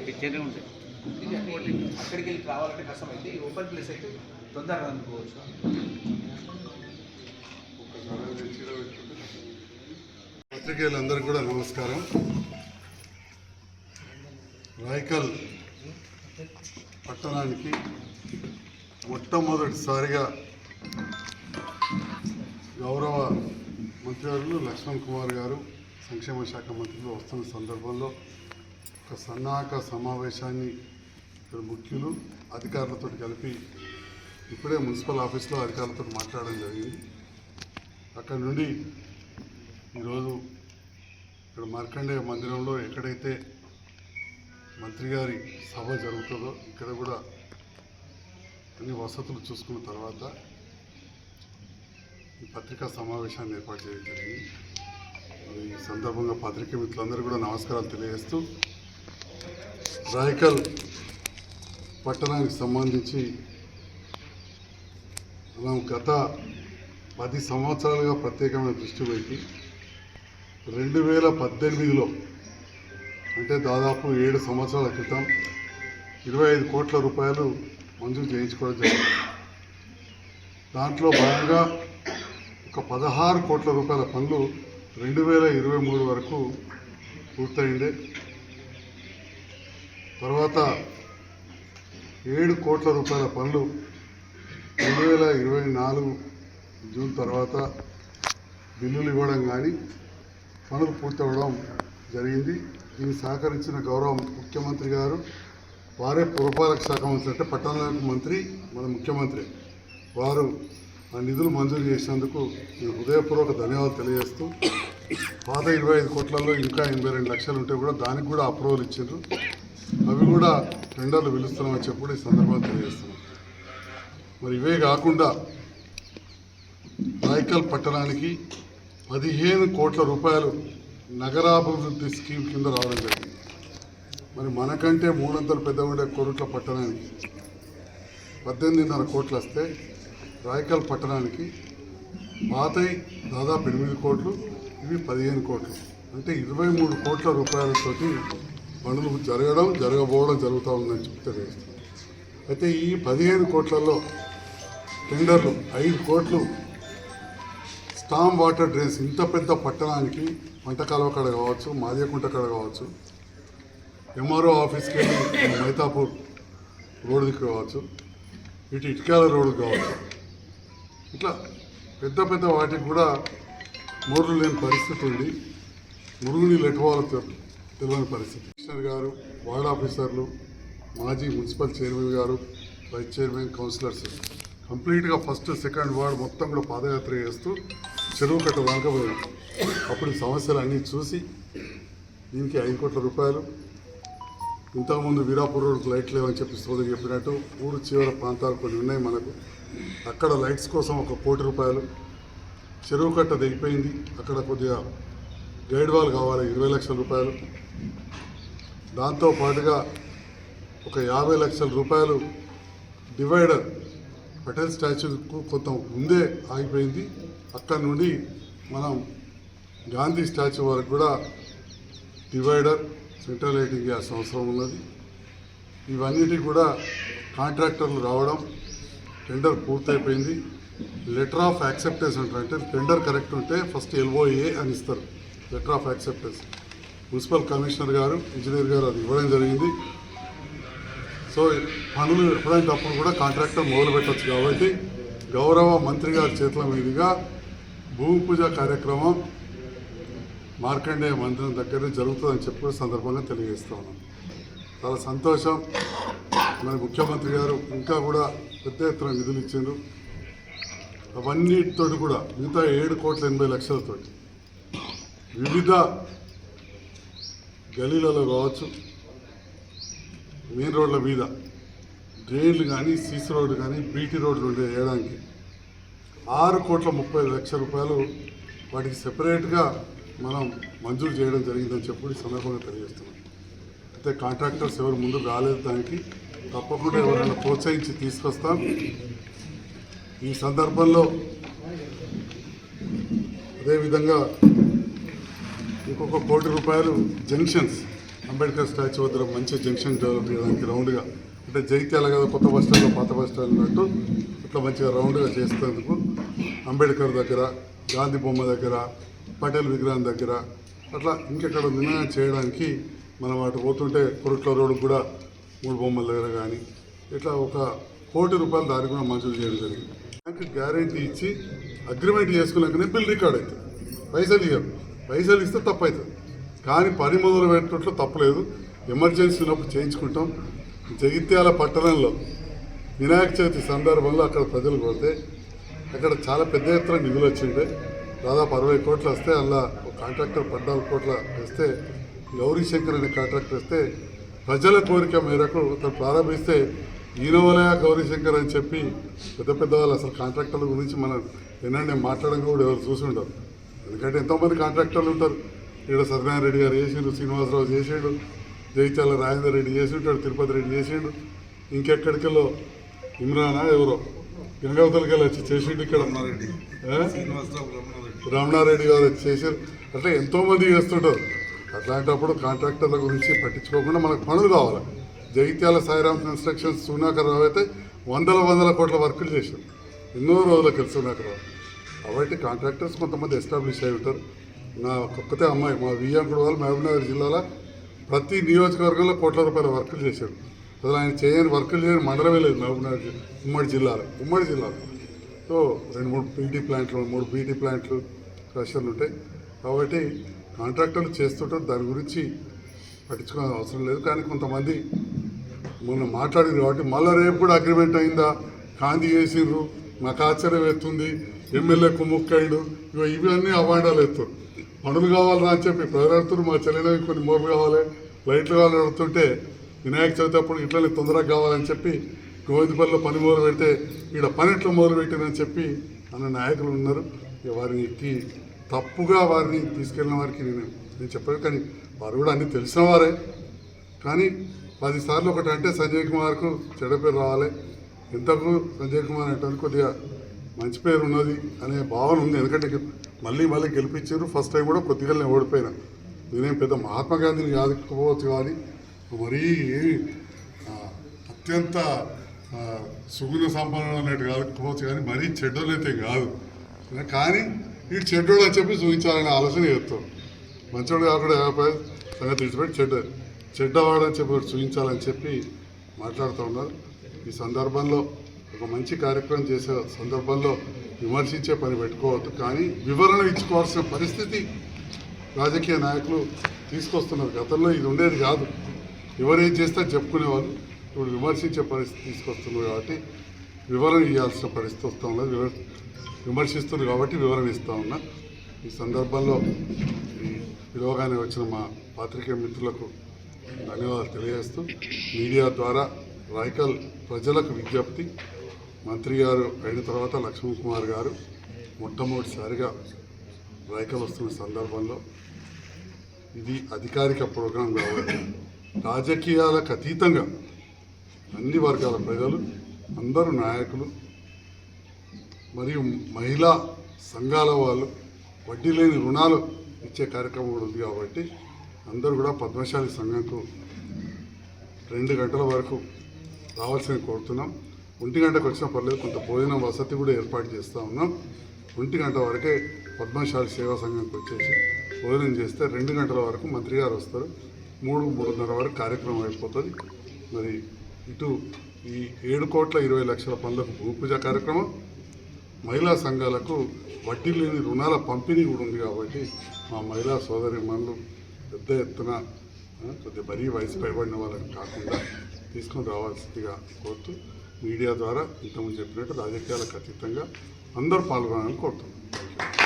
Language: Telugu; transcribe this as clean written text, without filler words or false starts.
పిచ్చనే ఉంటాయి. అక్కడికి వెళ్ళి రావాలంటే కష్టం అయితే ఓపెన్ ప్లేస్ అయితే తొందరగా అనుకోవచ్చు. పత్రికేయులందరికీ కూడా నమస్కారం. రాయకల్ పట్టణానికి మొట్టమొదటిసారిగా గౌరవ మంత్రివర్యులు లక్ష్మణ్ కుమార్ గారు సంక్షేమ శాఖ మంత్రులు వస్తున్న సందర్భంలో ఒక సన్నాహక సమావేశాన్ని ఇక్కడ ముఖ్యులు అధికారులతో కలిపి ఇప్పుడే మున్సిపల్ ఆఫీస్లో అధికారులతో మాట్లాడడం జరిగింది. అక్కడ నుండి ఈరోజు ఇక్కడ మార్కండేయ మందిరంలో ఎక్కడైతే మంత్రి గారి సభ జరుగుతుందో ఇక్కడ కూడా అన్ని వసతులు చూసుకున్న తర్వాత ఈ పత్రికా సమావేశాన్ని ఏర్పాటు చేయడం జరిగింది. ఈ సందర్భంగా పత్రికా మిత్రులందరూ కూడా నమస్కారాలు తెలియజేస్తూ రాయకల్ పట్టణానికి సంబంధించి మనం గత 10 సంవత్సరాలుగా ప్రత్యేకమైన దృష్టి పెట్టి 2018లో అంటే దాదాపు 7 సంవత్సరాల క్రితం 25 కోట్ల రూపాయలు మంజూరు చేయించుకోవడం జరిగింది. దాంట్లో భాగంగా ఒక 16 కోట్ల రూపాయల పనులు 2023 వరకు పూర్తయిందే. తర్వాత 7 కోట్ల రూపాయల పనులు 2024 జూన్ తర్వాత బిల్లులు ఇవ్వడం కానీ పనులు పూర్తవడం జరిగింది. దీన్ని సహకరించిన గౌరవ ముఖ్యమంత్రి గారు, వారే పురపాలక శాఖ మంత్రి అంటే పట్టణాలకు మంత్రి మన ముఖ్యమంత్రి వారు ఆ నిధులు మంజూరు చేసినందుకు నేను హృదయపూర్వక ధన్యవాదాలు తెలియజేస్తూ, పాత 25 కోట్లలో ఇంకా 82 లక్షలు ఉంటే కూడా దానికి కూడా అప్రూవల్ ఇచ్చారు. అవి కూడా టెండర్లు పిలుస్తున్నామని చెప్పి కూడా ఈ సందర్భంగా తెలియజేస్తున్నాం. మరి ఇవే కాకుండా రాయకల్ పట్టణానికి 15 కోట్ల రూపాయలు నగరాభివృద్ధి స్కీమ్ కింద రావడం జరిగింది. మరి మనకంటే 300 పెద్దగా ఉండే కోరుట్ల పట్టణానికి 18.5 కోట్లు వస్తే రాయకల్ పట్టణానికి పాతై దాదాపు 8 కోట్లు, ఇవి 15 కోట్లు, అంటే 23 కోట్ల రూపాయలతోటి పనులు జరగబోవడం జరుగుతూ ఉందని చెప్పి తెలియజేస్తాం. అయితే ఈ 15 కోట్లలో టెండర్లు 5 కోట్లు స్టామ్ వాటర్ డ్రైన్స్, ఇంత పెద్ద పట్టణానికి పంట కాలువ కాడ కావచ్చు, మాదియకుంట కాడ కావచ్చు, ఎంఆర్ఓ ఆఫీస్కి వెళ్ళి మైతాపూర్ రోడ్డు దిక్కు కావచ్చు, ఇటు ఇటుకాల రోడ్డు కావచ్చు, ఇట్లా పెద్ద పెద్ద వాటికి కూడా మోర్లు లేని పరిస్థితి ఉంది. మురుగునీళ్ళు ఎటువాలో తెలియని పరిస్థితి. కమిషనర్ గారు, వార్డ్ ఆఫీసర్లు, మాజీ మున్సిపల్ చైర్మన్ గారు, వైస్ చైర్మన్, కౌన్సిలర్స్ కంప్లీట్గా ఫస్ట్ సెకండ్ వార్డ్ మొత్తం కూడా పాదయాత్ర చేస్తూ చెరువు కట్ట దాకా పోయాం. అప్పుడు సమస్యలు అన్నీ చూసి దీనికి 5 కోట్ల రూపాయలు, ఇంతకుముందు వీరాపూర్ రోడ్కి లైట్ లేవని చెప్పి సోదరు చెప్పినట్టు ఊరు చివర ప్రాంతాలు కొన్ని ఉన్నాయి మనకు, అక్కడ లైట్స్ కోసం 1 కోటి రూపాయలు, చెరువు కట్ట దిగిపోయింది అక్కడ కొద్దిగా గైడ్ వాల్ కావాలి 20 లక్షల రూపాయలు, దాంతోపాటుగా ఒక 50 లక్షల రూపాయలు డివైడర్ పటేల్ స్టాచ్యూకు కొంత ముందే ఆగిపోయింది, అక్కడ నుండి మనం గాంధీ స్టాచ్యూ వరకు కూడా డివైడర్ సెంట్రల్ లైటింగ్ గ్యాస్ అవసరం ఉన్నది. ఇవన్నిటికి కూడా కాంట్రాక్టర్లు రావడం, టెండర్ పూర్తయిపోయింది. లెటర్ ఆఫ్ యాక్సెప్టెన్స్ అంటారు, అంటే టెండర్ కరెక్ట్ ఉంటే ఫస్ట్ LOA అని ఇస్తారు, letter of acceptance. Municipal commissioner గారు, ఇంజనీర్ గారు అది ఇవ్వడం జరిగింది. సో పనులు ఎప్పుడైతే అప్పుడు కూడా కాంట్రాక్టర్ మొదలు పెట్టచ్చు. కాబట్టి గౌరవ మంత్రి గారి చేతుల మీదుగా భూమి పూజ కార్యక్రమం మార్కండేయ మందిరం దగ్గర జరుగుతుందని చెప్పే సందర్భంగా తెలియజేస్తా ఉన్నాం. చాలా సంతోషం. మరి ముఖ్యమంత్రి గారు ఇంకా కూడా పెద్ద ఎత్తున నిధులు ఇచ్చిండ్రు. అవన్నిటితో కూడా మిగతా 7 కోట్ల 80 లక్షలతో వివిధ గలీలలో కావచ్చు, మెయిన్ రోడ్ల మీద డ్రైన్లు కానీ, సీసీ రోడ్లు కానీ, బీటీ రోడ్లు ఉండే వేయడానికి 6 కోట్ల 30 లక్షల రూపాయలు వాటికి సెపరేట్గా మనం మంజూరు చేయడం జరిగిందని చెప్పి ఈ సందర్భంగా తెలియజేస్తున్నాం. అయితే కాంట్రాక్టర్స్ ఎవరు ముందు రాలేదు, దానికి తప్పకుండా ఎవరైనా ప్రోత్సహించి తీసుకొస్తాం. ఈ సందర్భంలో అదేవిధంగా ఇంకొక ₹1 కోటి జంక్షన్స్ అంబేద్కర్ స్టాచ్యూ వద్ద మంచి జంక్షన్ డెవలప్ చేయడానికి రౌండ్గా, అంటే జైత్యాల కదా కొత్త బస్ స్టాండ్లో పాత బస్ స్టాండ్ ఉన్నట్టు ఇట్లా మంచిగా రౌండ్గా చేసేందుకు అంబేద్కర్ దగ్గర, గాంధీ బొమ్మ దగ్గర, పటేల్ విగ్రహం దగ్గర అట్లా ఇంకెక్కడ నిర్ణయం చేయడానికి మనం అటు పోతుంటే కొరుట్ల రోడ్డు కూడా 3 బొమ్మల దగ్గర కానీ ఇట్లా ₹1 కోటి దానికి కూడా మంజూరు చేయడం జరిగింది. బ్యాంకు గ్యారెంటీ ఇచ్చి అగ్రిమెంట్ చేసుకున్నాకనే బిల్ రికార్డ్ అవుతుంది. పైసలు ఇవ్వరు, పైసలు ఇస్తే తప్పు అవుతుంది. కానీ పని మొదలు పెట్టినట్లు తప్పలేదు. ఎమర్జెన్సీ ఉన్నప్పుడు చేయించుకుంటాం. జగిత్యాల పట్టణంలో వినాయక చవితి సందర్భంలో అక్కడ ప్రజలు కొడితే అక్కడ చాలా పెద్ద ఎత్తున నిధులు వచ్చిండే, దాదాపు 60 కోట్లు వస్తే అలా ఒక కాంట్రాక్టర్ 14 కోట్ల వస్తే, గౌరీశంకర్ అనే కాంట్రాక్టర్ వస్తే ప్రజల కోరిక మేరకు అతను ప్రారంభిస్తే ఈనవలయ గౌరీశంకర్ అని చెప్పి పెద్ద పెద్ద వాళ్ళు అసలు కాంట్రాక్టర్ల గురించి మనం ఎన్నడూ మాట్లాడడం కూడా ఎవరు చూసి ఉండరు. ఎందుకంటే ఎంతోమంది కాంట్రాక్టర్లు ఉంటారు. ఇక్కడ సత్యనారాయణ రెడ్డి గారు చేసిండు, శ్రీనివాసరావు చేసిండు, జగిత్యాల రాజేందర్ రెడ్డి చేసింటాడు, తిరుపతి రెడ్డి చేసిండు, ఇంకెక్కడికెళ్ళో ఇమ్రానా ఎవరో గంగావతలకెళ్ళి వచ్చి చేసిండు, ఇక్కడ రమణారెడ్డి గారు వచ్చి చేసారు. అట్లా ఎంతోమంది చేస్తుంటారు. అట్లాంటప్పుడు కాంట్రాక్టర్ల గురించి పట్టించుకోకుండా మనకు పనులు కావాలి. జగిత్యాల సాయిరామ్ కన్స్ట్రక్షన్స్ సునాకర్ రావు అయితే వందల కోట్ల వర్కులు చేశారు, ఎన్నో రోజులకు కలిసి సునాకర్ రావు. కాబట్టి కాంట్రాక్టర్స్ కొంతమంది ఎస్టాబ్లిష్ అయి ఉంటారు. నా ఒక్కతే అమ్మాయి మా వియ్యంకుడు వాళ్ళు మహబూబ్నగర్ జిల్లాలో ప్రతి నియోజకవర్గంలో కోట్ల రూపాయల వర్కులు చేశారు. అసలు ఆయన చేయని వర్కులు చేయని మండలమే లేదు మహబూబ్నగర్ ఉమ్మడి జిల్లాలో. సో 2-3 పీటీ ప్లాంట్లు, 3 బీటీ ప్లాంట్లు, క్రషర్లు ఉంటాయి. కాబట్టి కాంట్రాక్టర్లు చేస్తుంటారు, దాని గురించి పట్టించుకోవాల్సిన అవసరం లేదు. కానీ కొంతమంది మొన్న మాట్లాడింది కాబట్టి మళ్ళీ రేపు కూడా అగ్రిమెంట్ అయిందా, కాంతి చేసిండ్రు, నాకు ఆశ్చర్యం ఎత్తుంది, ఎమ్మెల్యే కుమ్ముక్కైడు, ఇవన్నీ అవాండాలు ఎత్తారు. పనులు కావాలరా అని చెప్పి ప్రజలు మా చెల్లెలవి కొన్ని మోర్లు కావాలి, లైట్లు కావాలని అడుగుతుంటే వినాయక చవితి అప్పుడు ఇట్లనే తొందరగా కావాలని చెప్పి గోవిందపల్లిలో పని మొదలు పెడితే ఇక్కడ పని ఎట్లా మొదలు పెట్టినని చెప్పి అన్న నాయకులు ఉన్నారు. వారికి తప్పుగా వారిని తీసుకెళ్ళిన వారికి నేను చెప్పాను. కానీ వారు కూడా అన్నీ తెలిసిన వారే. కానీ 10 సార్లు ఒకటి అంటే సంజయ్ కుమార్కు చెడ్డ పేరు రావాలి, ఇంతకు సంజయ్ కుమార్ అంటే కొద్దిగా మంచి పేరు ఉన్నది అనే భావన ఉంది. ఎందుకంటే మళ్ళీ గెలిపించారు. ఫస్ట్ టైం కూడా కొద్దిగా నేను ఓడిపోయినా. నేనేం పెద్ద మహాత్మా గాంధీని కాకపోవచ్చు, కానీ మరీ అత్యంత సుగుణ సంపన్నుడు అన్నట్టు కాకపోవచ్చు, కానీ మరీ చెడ్డోళ్ళైతే కాదు. కానీ వీడు చెడ్డోడు అని చెప్పి చూపించాలనే ఆలోచన చేస్తాం. మంచోడు కాకుండా సంగతి విడిచిపెట్టి చెడ్డవాడని చెప్పి చూపించాలని చెప్పి మాట్లాడుతూ ఉన్నారు. ఈ సందర్భంలో ఒక మంచి కార్యక్రమం చేసే సందర్భంలో విమర్శించే పని పెట్టుకోవద్దు, కానీ వివరణ ఇచ్చుకోవాల్సిన పరిస్థితి రాజకీయ నాయకులు తీసుకొస్తున్నారు. గతంలో ఇది ఉండేది కాదు. ఎవరేం చేస్తే చెప్పుకునేవాళ్ళు, ఇప్పుడు విమర్శించే పరిస్థితి తీసుకొస్తున్నారు. కాబట్టి వివరణ ఇవ్వాల్సిన పరిస్థితి వస్తూ ఉన్నది. విమర్శిస్తున్నారు కాబట్టి వివరణ ఇస్తూ ఉన్నా. ఈ సందర్భంలో ఈ పిలువగానే వచ్చిన మా పాత్రికేయ మిత్రులకు ధన్యవాదాలు తెలియజేస్తూ, మీడియా ద్వారా రాయకల్ ప్రజలకు విజ్ఞప్తి, మంత్రి గారు అయిన తర్వాత లక్ష్మణ్ కుమార్ గారు మొట్టమొదటిసారిగా రాయకల్ వస్తున్న సందర్భంలో ఇది అధికారిక ప్రోగ్రాం కాబట్టి రాజకీయాలకు అతీతంగా అన్ని వర్గాల ప్రజలు, అందరూ నాయకులు మరియు మహిళా సంఘాల వాళ్ళు వడ్డీ లేని రుణాలు ఇచ్చే కార్యక్రమం కూడా ఉంది. కాబట్టి అందరూ కూడా పద్మశాలి సంఘంకు 2 గంటల వరకు రావాల్సింది కోరుతున్నాం. 1 గంటకు వచ్చినా పర్లేదు, కొంత భోజనం వసతి కూడా ఏర్పాటు చేస్తూ ఉన్నాం. 1 గంట వరకే పద్మశాలి సేవా సంఘంకి వచ్చేసి భోజనం చేస్తే 2 గంటల వరకు మంత్రి గారు వస్తారు. 3-3:30 వరకు కార్యక్రమం అయిపోతుంది. మరి ఇటు ఈ 7,20,00,000 పనులకు భూమి పూజ కార్యక్రమం, మహిళా సంఘాలకు వడ్డీ లేని రుణాల పంపిణీ కూడా ఉంది. కాబట్టి మా మహిళా సోదరిమణులు పెద్ద ఎత్తున కొద్దిగా మరీ వయసు పైబడిన వాళ్ళని కాకుండా తీసుకొని రావాల్సిందిగా కోరుతూ, మీడియా ద్వారా ఇంతకుముందు చెప్పినట్టు రాజకీయాలకు అతీతంగా అందరూ పాల్గొనాలని కోరుతున్నాం.